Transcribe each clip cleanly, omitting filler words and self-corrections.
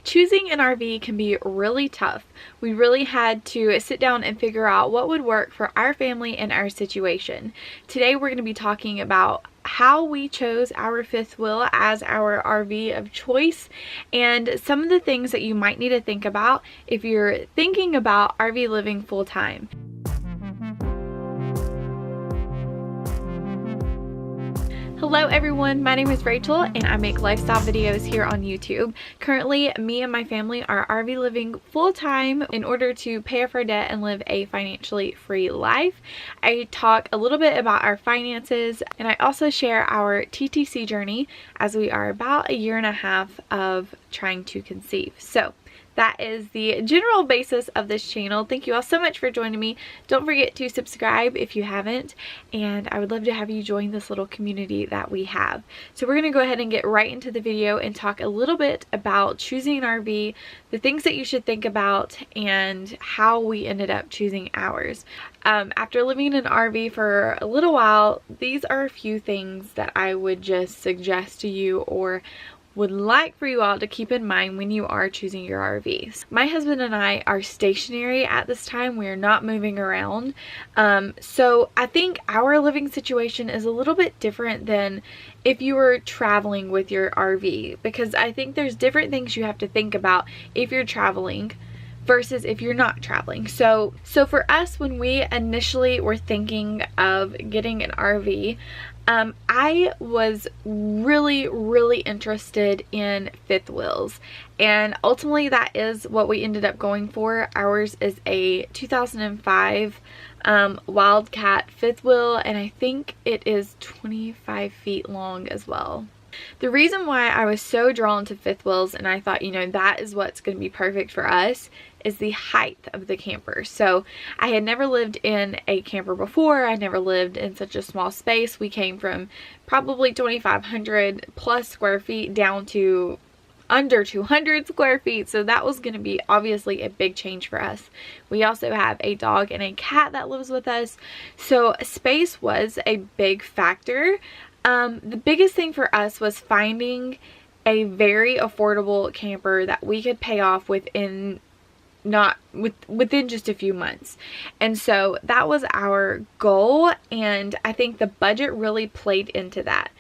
Choosing an RV can be really tough. We really had to sit down and figure out what would work for our family and our situation. Today we're going to be talking about how we chose our fifth wheel as our RV of choice and some of the things that you might need to think about if you're thinking about RV living full time. Hello everyone, my name is Rachel and I make lifestyle videos here on YouTube. Currently, me and my family are RV living full-time in order to pay off our debt and live a financially free life. I talk a little bit about our finances and I also share our TTC journey as we are about a year and a half of trying to conceive. So that is the general basis of this channel. Thank you all so much for joining me. Don't forget to subscribe if you haven't, and I would love to have you join this little community that we have. So we're going to go ahead and get right into the video and talk a little bit about choosing an RV, the things that you should think about, and how we ended up choosing ours. After living in an RV for a little while, these are a few things that I would just suggest to you or would like for you all to keep in mind when you are choosing your RVs. My husband and I are stationary at this time. We are not moving around. So I think our living situation is a little bit different than if you were traveling with your RV, because I think there's different things you have to think about if you're traveling versus if you're not traveling. So for us, when we initially were thinking of getting an RV, I was really interested in fifth wheels, and ultimately that is what we ended up going for. Ours is a 2005 Wildcat fifth wheel, and I think it is 25 feet long as well. The reason why I was so drawn to fifth wheels and I thought, you know, that is what's going to be perfect for us is the height of the camper. So I had never lived in a camper before. I never lived in such a small space. We came from probably 2,500 plus square feet down to under 200 square feet. So that was going to be obviously a big change for us. We also have a dog and a cat that lives with us. So space was a big factor. The biggest thing for us was finding a very affordable camper that we could pay off within just a few months. And so that was our goal, and I think the budget really played into that.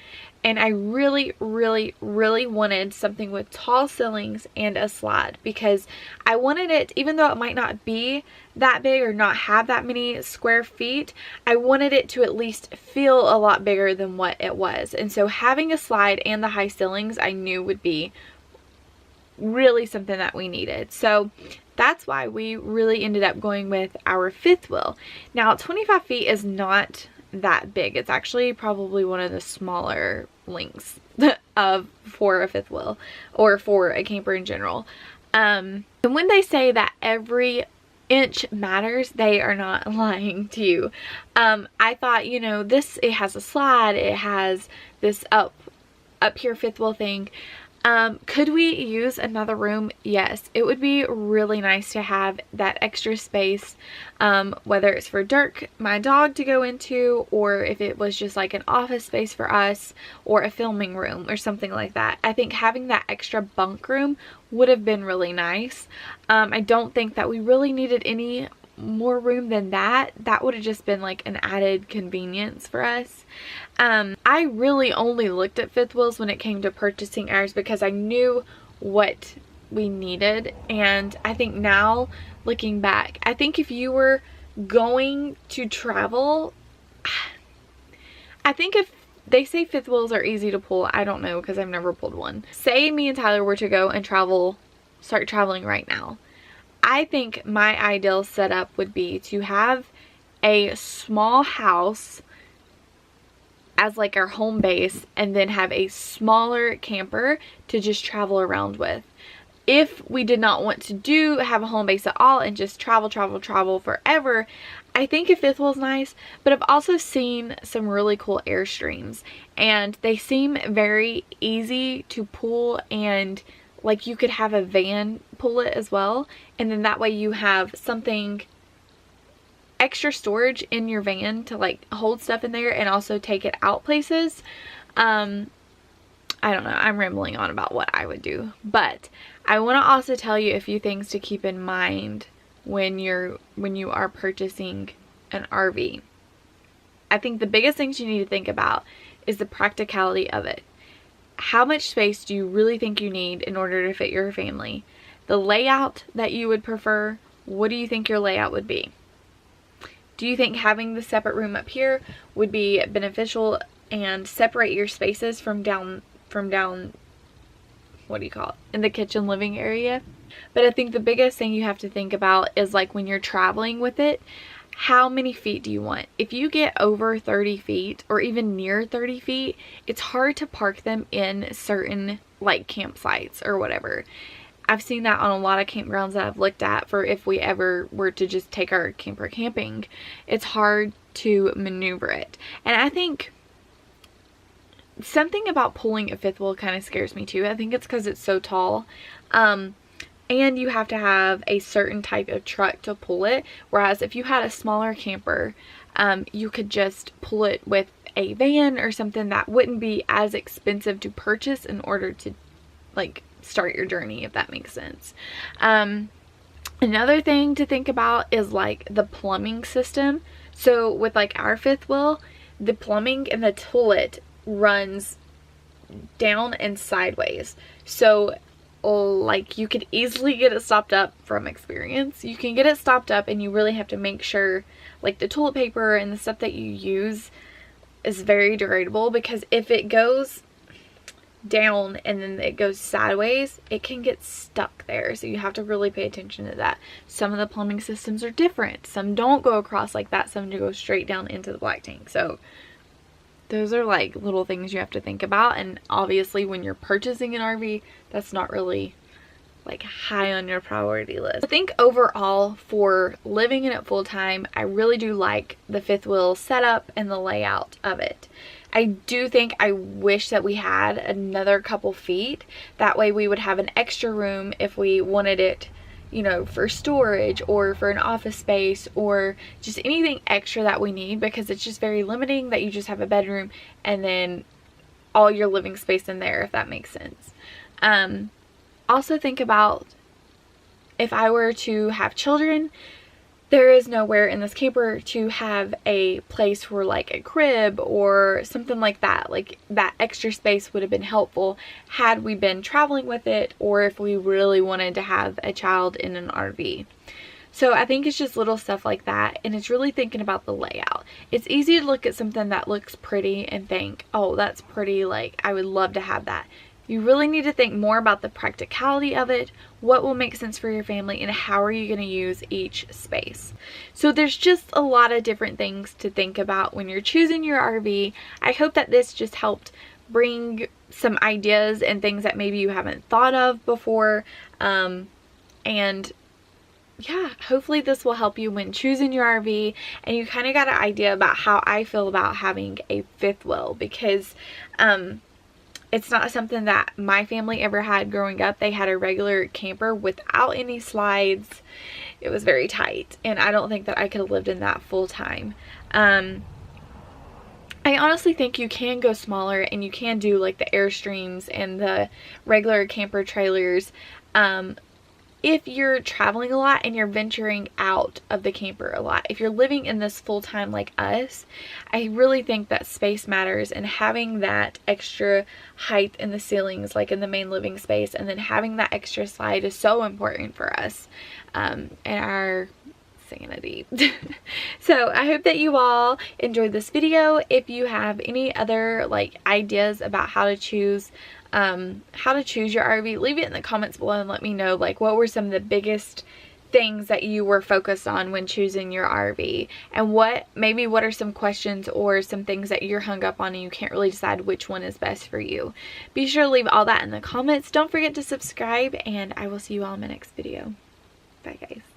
And I really wanted something with tall ceilings and a slide, because I wanted it, even though it might not be that big or not have that many square feet, I wanted it to at least feel a lot bigger than what it was. And so having a slide and the high ceilings I knew would be really something that we needed. So that's why we really ended up going with our fifth wheel. Now 25 feet is not that big. It's actually probably one of the smaller lengths for a fifth wheel or for a camper in general. And when they say that every inch matters, they are not lying to you. I thought, you know, it has a slide, it has this up here fifth wheel thing. Could we use another room? Yes, it would be really nice to have that extra space, whether it's for Dirk, my dog, to go into, or if it was just like an office space for us or a filming room or something like that. I think having that extra bunk room would have been really nice. I don't think that we really needed any more room than that. That would have just been like an added convenience for us. I really only looked at fifth wheels when it came to purchasing ours because I knew what we needed. And I think now, looking back, I think if you were going to travel, I think if they say fifth wheels are easy to pull, I don't know because I've never pulled one. Say me and Tyler were to go and start traveling right now. I think my ideal setup would be to have a small house as like our home base and then have a smaller camper to just travel around with. If we did not want to have a home base at all and just travel forever, I think a fifth wheel is nice, but I've also seen some really cool airstreams and they seem very easy to pull, and like you could have a van pull it as well, and then that way you have something extra storage in your van to like hold stuff in there and also take it out places. I don't know, I'm rambling on about what I would do, but I want to also tell you a few things to keep in mind when you are purchasing an RV. I think the biggest things you need to think about is the practicality of it. How much space do you really think you need in order to fit your family? The layout that you would prefer, what do you think your layout would be? Do you think having the separate room up here would be beneficial and separate your spaces from down, what do you call it, in the kitchen living area? But I think the biggest thing you have to think about is like when you're traveling with it, how many feet do you want? If you get over 30 feet or even near 30 feet, it's hard to park them in certain like campsites or whatever. I've seen that on a lot of campgrounds that I've looked at for if we ever were to just take our camper camping. It's hard to maneuver it. And I think something about pulling a fifth wheel kind of scares me too. I think it's because it's so tall. And you have to have a certain type of truck to pull it. Whereas if you had a smaller camper, you could just pull it with a van or something that wouldn't be as expensive to purchase in order to like start your journey, if that makes sense. Another thing to think about is like the plumbing system. So with like our fifth wheel, the plumbing in the toilet runs down and sideways. So like you could easily get it stopped up from experience. You can get it stopped up and you really have to make sure like the toilet paper and the stuff that you use is very durable, because if it goes down and then it goes sideways, it can get stuck there. So you have to really pay attention to that. Some of the plumbing systems are different. Some don't go across like that. Some do go straight down into the black tank. So those are like little things you have to think about. And obviously when you're purchasing an RV, that's not really like high on your priority list. I think overall for living in it full time, I really do like the fifth wheel setup and the layout of it. I do think I wish that we had another couple feet. That way we would have an extra room if we wanted it, you know, for storage or for an office space or just anything extra that we need, because it's just very limiting that you just have a bedroom and then all your living space in there, if that makes sense. Also think about if I were to have children, there is nowhere in this camper to have a place for like a crib or something like that. Like that extra space would have been helpful had we been traveling with it, or if we really wanted to have a child in an RV. So I think it's just little stuff like that, and it's really thinking about the layout. It's easy to look at something that looks pretty and think, oh, that's pretty, like I would love to have that. You really need to think more about the practicality of it, what will make sense for your family, and how are you going to use each space. So there's just a lot of different things to think about when you're choosing your RV. I hope that this just helped bring some ideas and things that maybe you haven't thought of before. And yeah, hopefully this will help you when choosing your RV, and you kind of got an idea about how I feel about having a fifth wheel, because it's not something that my family ever had growing up. They had a regular camper without any slides. It was very tight, and I don't think that I could have lived in that full time. I honestly think you can go smaller, and you can do like the airstreams and the regular camper trailers if you're traveling a lot and you're venturing out of the camper a lot. If you're living in this full time like us, I really think that space matters, and having that extra height in the ceilings like in the main living space, and then having that extra slide is so important for us and our sanity. So I hope that you all enjoyed this video. If you have any other like ideas about how to choose your RV, leave it in the comments below and let me know like what were some of the biggest things that you were focused on when choosing your RV, and what are some questions or some things that you're hung up on and you can't really decide which one is best for you. Be sure to leave all that in the comments. Don't forget to subscribe, and I will see you all in my next video. Bye guys.